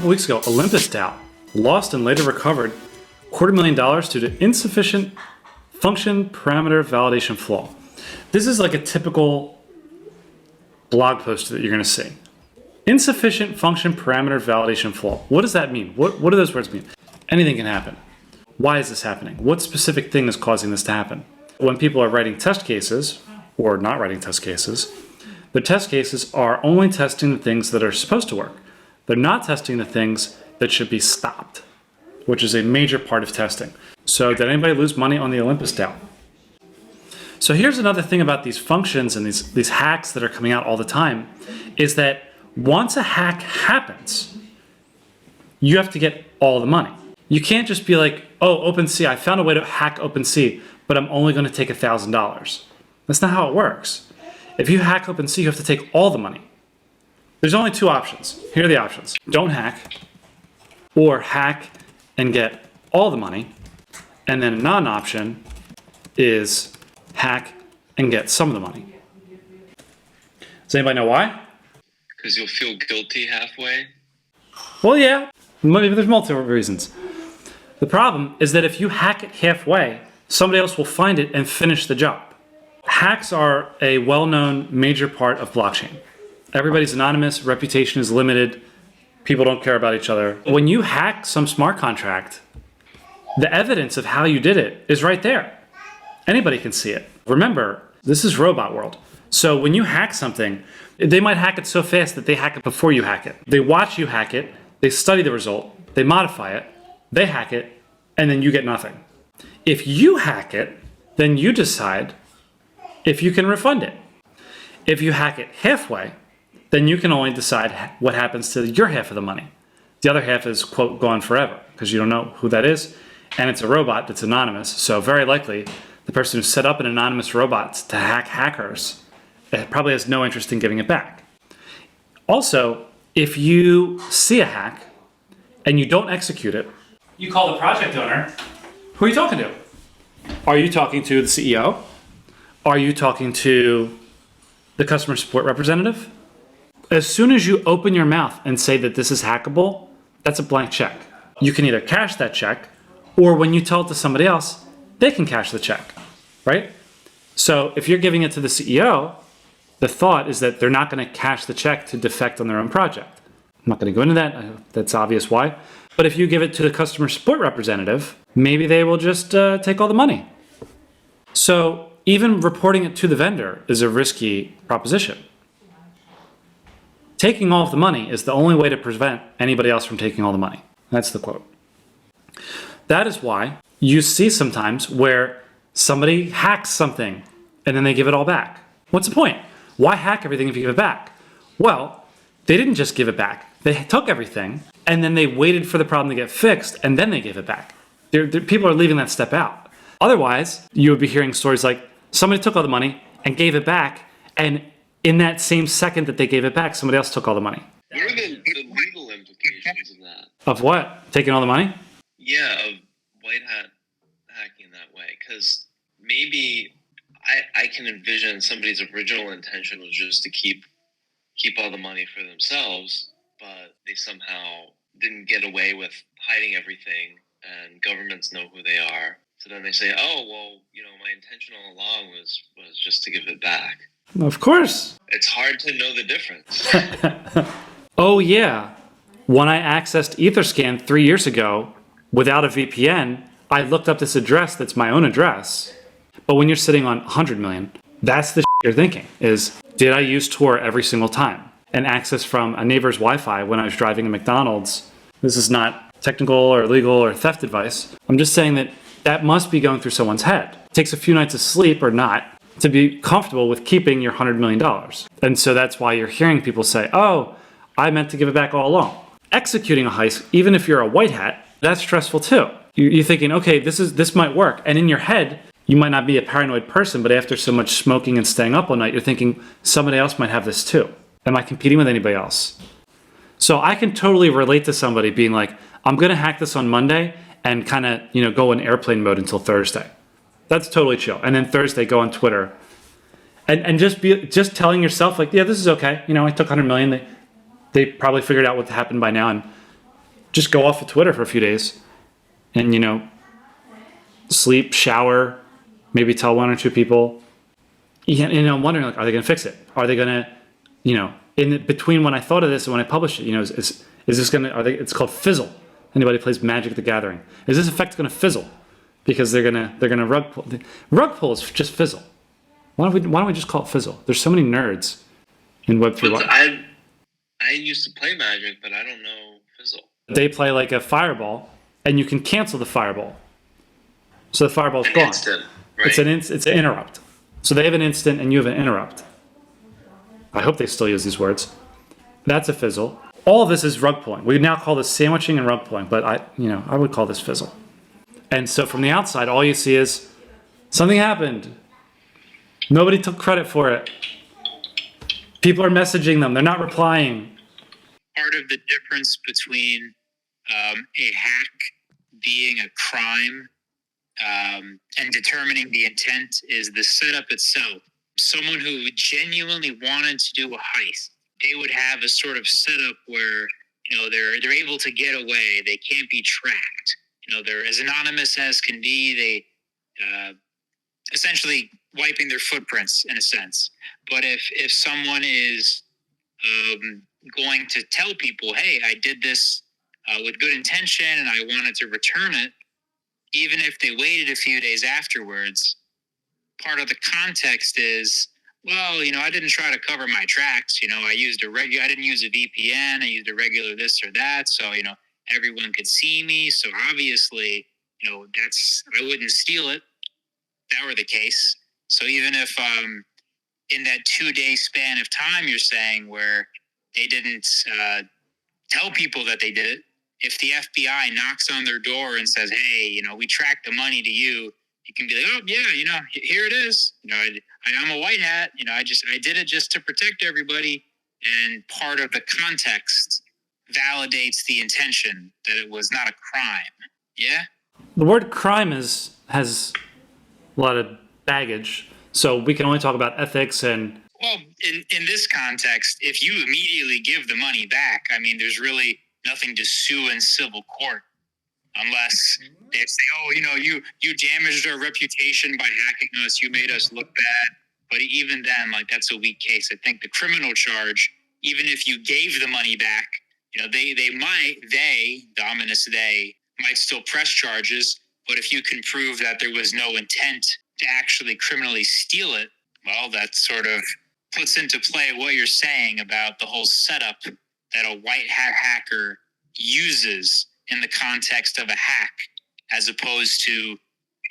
couple weeks ago, OlympusDAO lost and later recovered $250,000 due to insufficient function parameter validation flaw. This is like a typical blog post that you're going to see. Insufficient function parameter validation flaw. What does that mean? What do those words mean? Anything can happen. Why is this happening? What specific thing is causing this to happen? When people are writing test cases, or not writing test cases, the test cases are only testing the things that are supposed to work. They're not testing the things that should be stopped, which is a major part of testing. So did anybody lose money on the OlympusDAO? So here's another thing about these functions and these hacks that are coming out all the time, is that once a hack happens, you have to get all the money. You can't just be like, oh, OpenSea, I found a way to hack OpenSea, but I'm only going to take $1,000. That's not how it works. If you hack OpenSea, you have to take all the money. There's only two options. Here are the options. Don't hack, or hack and get all the money. And then a non-option is hack and get some of the money. Does anybody know why? Because you'll feel guilty halfway. Well, yeah, maybe there's multiple reasons. The problem is that if you hack it halfway, somebody else will find it and finish the job. Hacks are a well-known major part of blockchain. Everybody's anonymous, reputation is limited, people don't care about each other. When you hack some smart contract, the evidence of how you did it is right there. Anybody can see it. Remember, this is robot world. So when you hack something, they might hack it so fast that they hack it before you hack it. They watch you hack it, they study the result, they modify it, they hack it, and then you get nothing. If you hack it, then you decide if you can refund it. If you hack it halfway, then you can only decide what happens to your half of the money. The other half is, quote, gone forever, because you don't know who that is, and it's a robot that's anonymous, so very likely the person who set up an anonymous robot to hack hackers probably has no interest in giving it back. Also, if you see a hack and you don't execute it, you call the project owner. Who are you talking to? Are you talking to the CEO? Are you talking to the customer support representative? As soon as you open your mouth and say that this is hackable, that's a blank check. You can either cash that check, or when you tell it to somebody else, they can cash the check, right? So if you're giving it to the CEO, the thought is that they're not going to cash the check to defect on their own project. I'm not going to go into that. That's obvious why. But if you give it to the customer support representative, maybe they will just take all the money. So even reporting it to the vendor is a risky proposition. Taking all of the money is the only way to prevent anybody else from taking all the money. That's the quote. That is why you see sometimes where somebody hacks something and then they give it all back. What's the point? Why hack everything if you give it back? Well, they didn't just give it back. They took everything and then they waited for the problem to get fixed and then they gave it back. People are leaving that step out. Otherwise, you would be hearing stories like somebody took all the money and gave it back, and in that same second that they gave it back, somebody else took all the money. What are the legal implications of that? Of what? Taking all the money? Yeah, of white hat hacking that way. Because maybe I can envision somebody's original intention was just to keep all the money for themselves, but they somehow didn't get away with hiding everything, and governments know who they are. So then they say, oh, well, my intention all along was just to give it back. Of course. It's hard to know the difference. Oh, yeah. When I accessed Etherscan 3 years ago without a VPN, I looked up this address that's my own address. But when you're sitting on 100 million, that's the you're thinking is, did I use Tor every single time and access from a neighbor's Wi-Fi when I was driving a McDonald's? This is not technical or legal or theft advice. I'm just saying that must be going through someone's head. It takes a few nights of sleep or not to be comfortable with keeping your $100 million. And so that's why you're hearing people say, oh, I meant to give it back all along. Executing a heist, even if you're a white hat, that's stressful too. You're thinking, okay, this might work. And in your head, you might not be a paranoid person, but after so much smoking and staying up all night, you're thinking somebody else might have this too. Am I competing with anybody else? So I can totally relate to somebody being like, I'm going to hack this on Monday and kind of, go in airplane mode until Thursday. That's totally chill. And then Thursday, go on Twitter and just telling yourself like, yeah, this is okay. I took 100 million. They probably figured out what happened by now, and just go off of Twitter for a few days and, sleep, shower, maybe tell one or two people. I'm wondering, like, are they going to fix it? Are they going to, in between when I thought of this and when I published it, is this going to, it's called fizzle. Anybody plays Magic the Gathering. Is this effect going to fizzle? Because they're gonna rug pull. Rug pull is just fizzle. Why don't we just call it fizzle? There's so many nerds in Web3. I used to play Magic, but I don't know fizzle. They play like a fireball, and you can cancel the fireball. So the fireball's gone. Instant, right? It's an interrupt. So they have an instant, and you have an interrupt. I hope they still use these words. That's a fizzle. All of this is rug pulling. We now call this sandwiching and rug pulling, but I would call this fizzle. And so from the outside, all you see is something happened. Nobody took credit for it. People are messaging them. They're not replying. Part of the difference between a hack being a crime and determining the intent is the setup itself. Someone who genuinely wanted to do a heist, they would have a sort of setup where they're able to get away. They can't be tracked. They're as anonymous as can be. They essentially wiping their footprints in a sense. But if someone is going to tell people, hey, I did this with good intention and I wanted to return it, even if they waited a few days afterwards, part of the context is, well, I didn't try to cover my tracks. I didn't use a VPN. I used a regular this or that. So, everyone could see me. So obviously, I wouldn't steal it if that were the case. So even if in that 2-day span of time you're saying where they didn't tell people that they did it, if the FBI knocks on their door and says, hey, we tracked the money to you, you can be like, oh yeah, here it is. I'm a white hat. I did it just to protect everybody. And part of the context validates the intention that it was not a crime. Yeah. The word crime has a lot of baggage, so we can only talk about ethics and. Well, in this context, if you immediately give the money back, there's really nothing to sue in civil court. Unless they say, oh, you damaged our reputation by hacking us, you made us look bad. But even then, that's a weak case. I think the criminal charge, even if you gave the money back, the ominous they, might still press charges. But if you can prove that there was no intent to actually criminally steal it, well, that sort of puts into play what you're saying about the whole setup that a white hat hacker uses in the context of a hack, as opposed to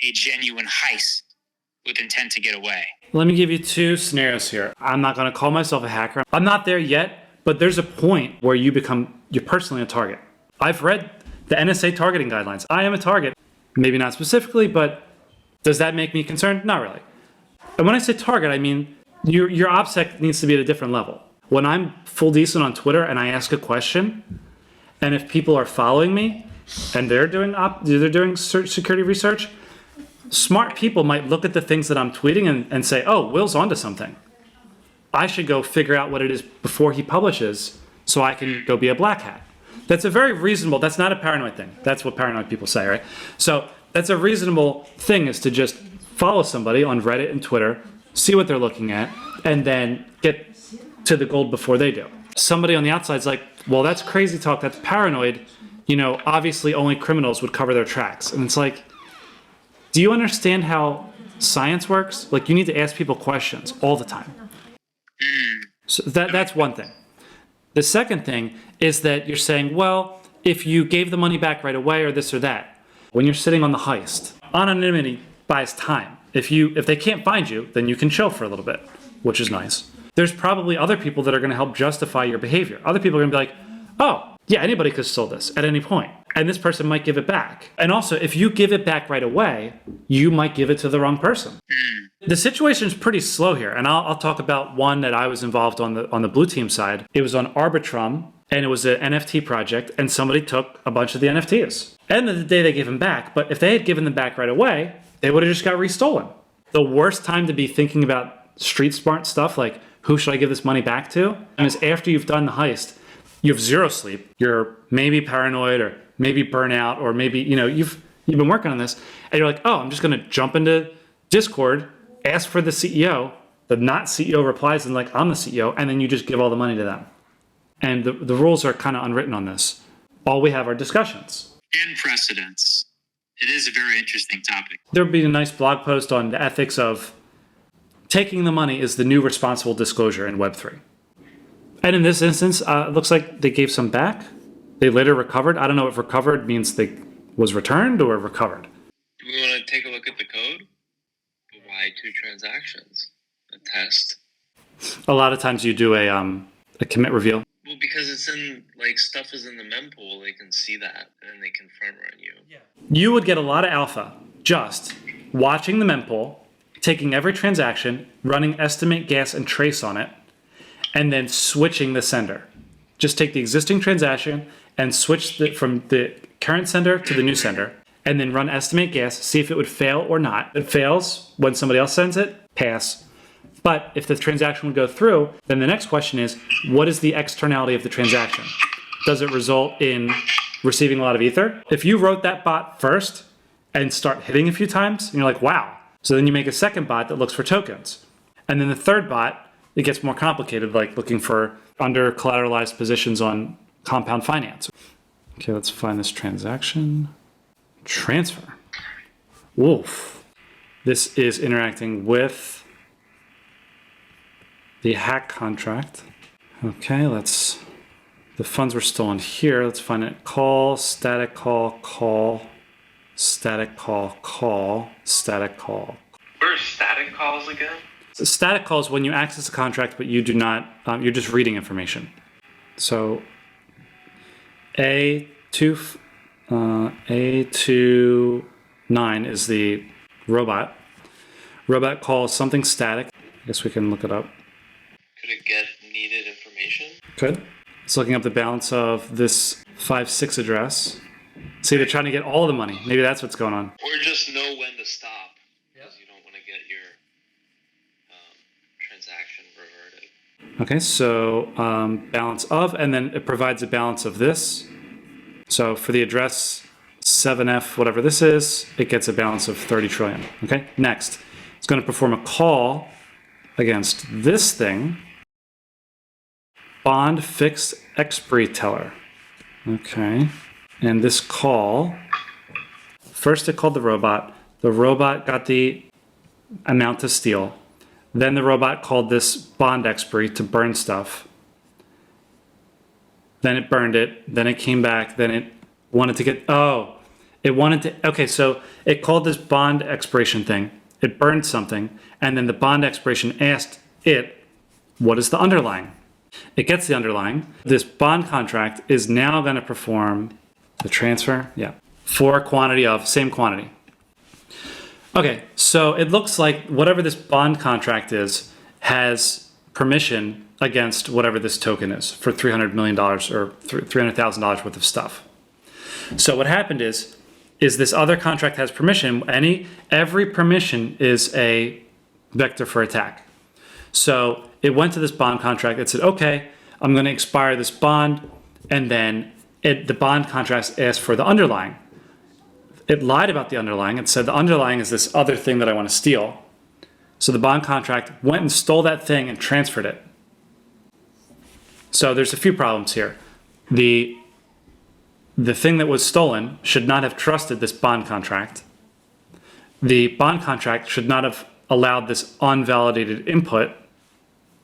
a genuine heist with intent to get away. Let me give you two scenarios here. I'm not going to call myself a hacker. I'm not there yet, but there's a point where you're personally a target. I've read the NSA targeting guidelines. I am a target. Maybe not specifically, but does that make me concerned? Not really. And when I say target, I mean your OPSEC needs to be at a different level. When I'm full decent on Twitter and I ask a question, and if people are following me and they're doing security research, smart people might look at the things that I'm tweeting and say, oh, Will's onto something. I should go figure out what it is before he publishes so I can go be a black hat. That's a very reasonable, that's not a paranoid thing. That's what paranoid people say, right? So that's a reasonable thing, is to just follow somebody on Reddit and Twitter, see what they're looking at, and then get to the gold before they do. Somebody on the outside's like, well, that's crazy talk, that's paranoid. Obviously only criminals would cover their tracks. And it's like, do you understand how science works? You need to ask people questions all the time. So that's one thing. The second thing is that you're saying, well, if you gave the money back right away or this or that, when you're sitting on the heist, anonymity buys time. If they can't find you, then you can chill for a little bit, which is nice. There's probably other people that are going to help justify your behavior. Other people are going to be like, oh, yeah, anybody could steal this at any point. And this person might give it back. And also, if you give it back right away, you might give it to the wrong person. The situation is pretty slow here. And I'll talk about one that I was involved on the blue team side. It was on Arbitrum, and it was an NFT project, and somebody took a bunch of the NFTs. End of the day, they gave them back. But if they had given them back right away, they would have just got restolen. The worst time to be thinking about street smart stuff, like who should I give this money back to, is after you've done the heist. you have zero sleep. You're maybe paranoid or maybe burnout or maybe, you've been working on this and you're like, oh, I'm just going to jump into Discord, ask for the CEO. The not CEO replies and like, I'm the CEO. And then you just give all the money to them. And the rules are kind of unwritten on this. All we have are discussions. And precedents. It is a very interesting topic. There would be a nice blog post on the ethics of taking the money is the new responsible disclosure in Web3. And in this instance, it looks like they gave some back. They later recovered. I don't know if recovered means they was returned or recovered. Do we want to take a look at the code? Why 2 transactions? A test? A lot of times you do a commit reveal. Well, because it's in, like, stuff is in the mempool, they can see that, and they can front run you. Yeah. You would get a lot of alpha just watching the mempool, taking every transaction, running estimate, gas, and trace on it, and then switching the sender. Just take the existing transaction and switch from the current sender to the new sender, and then run estimate gas, see if it would fail or not. If it fails, when somebody else sends it, pass. But if the transaction would go through, then the next question is, what is the externality of the transaction? Does it result in receiving a lot of ether? If you wrote that bot first and start hitting a few times, and you're like, wow. So then you make a second bot that looks for tokens. And then the third bot, it gets more complicated, like looking for under collateralized positions on compound finance. Okay, let's find this transaction. Transfer. Wolf. This is interacting with the hack contract. Okay, the funds were stolen here. Let's find it. Call, static call, call, static call, call, static call. Where are static calls again? So static calls when you access a contract, but you do not, you're just reading information. So A29 is the robot. Robot calls something static. I guess we can look it up. Could it get needed information? Could. It's looking up the balance of this 5.6 address. See, they're trying to get all of the money. Maybe that's what's going on. Or just know when to stop, because you don't want to get your transaction reverted. Okay, so balance of, and then it provides a balance of this. So for the address 7F, whatever this is, it gets a balance of 30 trillion. Okay, next. It's going to perform a call against this thing. Bond fixed expiry teller. Okay. And this call, first it called the robot. The robot got the amount to steal. Then the robot called this bond expiry to burn stuff. Then it burned it. Then it came back. Then it wanted to get, okay, so it called this bond expiration thing. It burned something. And then the bond expiration asked it, what is the underlying? It gets the underlying. This bond contract is now going to perform the transfer, for a quantity of, same quantity. Okay, so it looks like whatever this bond contract is has permission against whatever this token is for $300 million or $300,000 worth of stuff. So what happened is this other contract has permission. Every permission is a vector for attack. So it went to this bond contract. It said, okay, I'm going to expire this bond. And then the bond contract asked for the underlying. It lied about the underlying. It said the underlying is this other thing that I want to steal. So the bond contract went and stole that thing and transferred it. So there's a few problems here. The thing that was stolen should not have trusted this bond contract. The bond contract should not have allowed this unvalidated input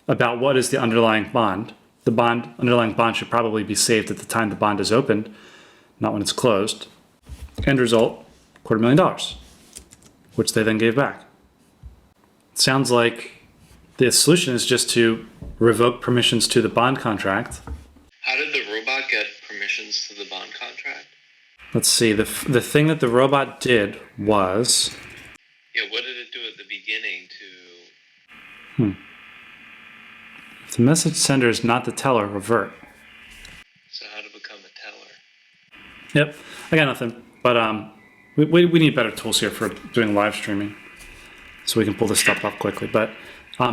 about what is the underlying bond. The underlying bond should probably be saved at the time the bond is opened, not when it's closed. End result, $250,000, which they then gave back. It sounds like the solution is just to revoke permissions to the bond contract. How did the robot get permissions to the bond contract? Let's see, the thing that the robot did was... Yeah, what did it do at the beginning to... If the message sender is not the teller, revert. So how to become a teller? Yep, I got nothing. But we need better tools here for doing live streaming, so we can pull this stuff up quickly. But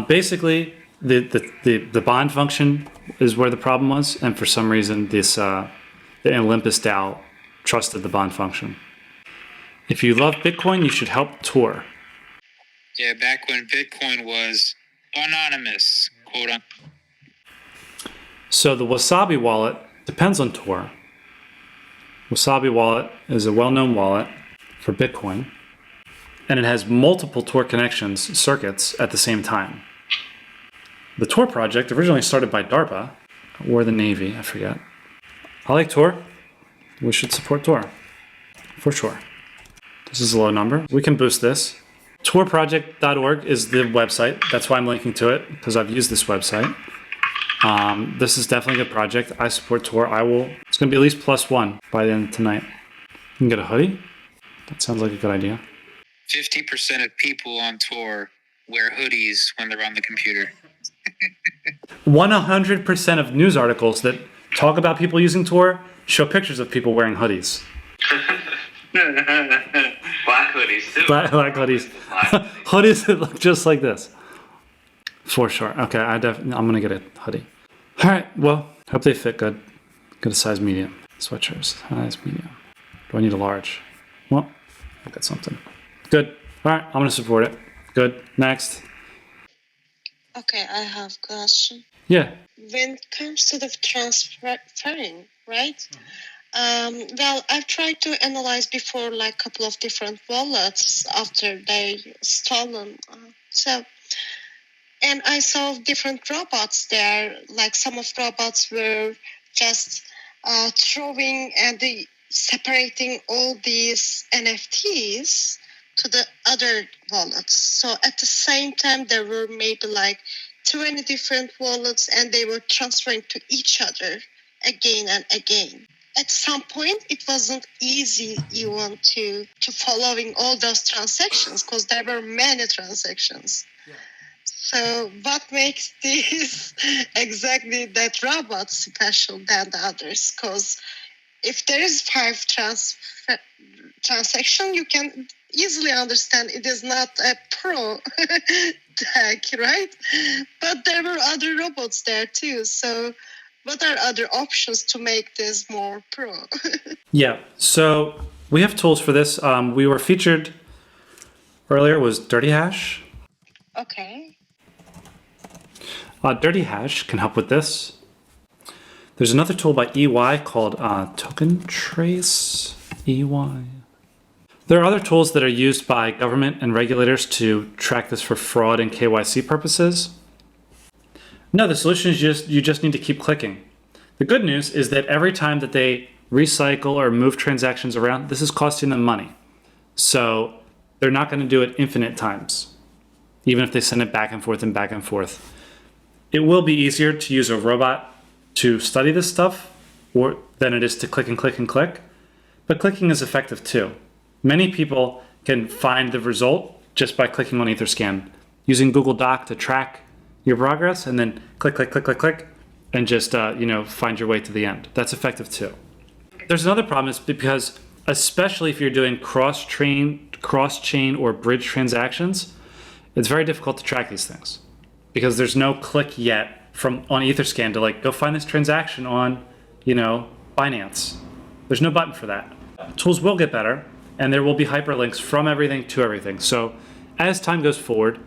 basically, the bond function is where the problem was, and for some reason this the OlympusDAO trusted the bond function. If you love Bitcoin, you should help Tor. Yeah, back when Bitcoin was anonymous, quote unquote. So the Wasabi wallet depends on Tor. Wasabi wallet is a well-known wallet for Bitcoin, and it has multiple Tor connections, circuits, at the same time. The Tor project originally started by DARPA, or the Navy, I forget. I like Tor. We should support Tor, for sure. This is a low number. We can boost this. Torproject.org is the website. That's why I'm linking to it, because I've used this website. This is definitely a good project. I support Tor. It's going to be at least +1 by the end of tonight. You can get a hoodie. That sounds like a good idea. 50% of people on Tor wear hoodies when they're on the computer. 100% of news articles that talk about people using Tor show pictures of people wearing hoodies. Black hoodies too. Black hoodies. Hoodies that look just like this. For sure. Okay, I'm going to get a hoodie. All right, well, hope they fit good. Get a size medium. Sweatshirts, size medium. Do I need a large? Well, I got something. Good. All right, I'm going to support it. Good. Next. Okay, I have a question. Yeah. When it comes to the transferring, right? Well, I've tried to analyze before like a couple of different wallets after they stolen. And I saw different robots there. Like some of robots were just throwing and separating all these NFTs to the other wallets. So at the same time, there were maybe like 20 different wallets, and they were transferring to each other again and again. At some point, it wasn't easy even to following all those transactions because there were many transactions. Yeah. So what makes this exactly that robot special than the others? Because if there is 5 transaction, you can easily understand it is not a pro deck, right? But there were other robots there too. So what are other options to make this more pro? Yeah, so we have tools for this. We were featured earlier was Dirty Hash. Okay. Dirty Hash can help with this. There's another tool by EY called Token Trace EY. There are other tools that are used by government and regulators to track this for fraud and KYC purposes. No, the solution is you just need to keep clicking. The good news is that every time that they recycle or move transactions around, this is costing them money. So they're not going to do it infinite times, even if they send it back and forth and back and forth. It will be easier to use a robot to study this stuff than it is to click and click and click. But clicking is effective too. Many people can find the result just by clicking on Etherscan, using Google Doc to track your progress, and then click, click, click, click, click, and just find your way to the end. That's effective too. There's another problem, is because especially if you're doing cross-chain or bridge transactions, it's very difficult to track these things because there's no click yet on Etherscan to go find this transaction on, Binance. There's no button for that. Tools will get better, and there will be hyperlinks from everything to everything. So as time goes forward,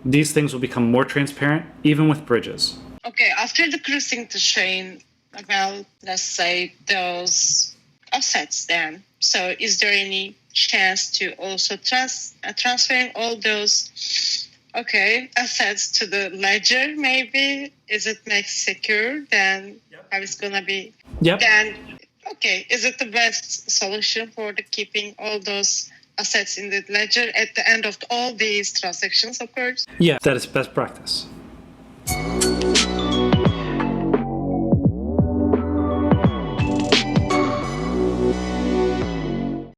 these things will become more transparent, even with bridges. Okay, after the crossing the chain, well, let's say those assets then. So is there any chance to also transferring all those assets to the ledger maybe? Is it make secure? Then how it's going to be? Yep. Then, is it the best solution for the keeping all those assets in the ledger at the end of all these transactions, of course? Yeah, that is best practice.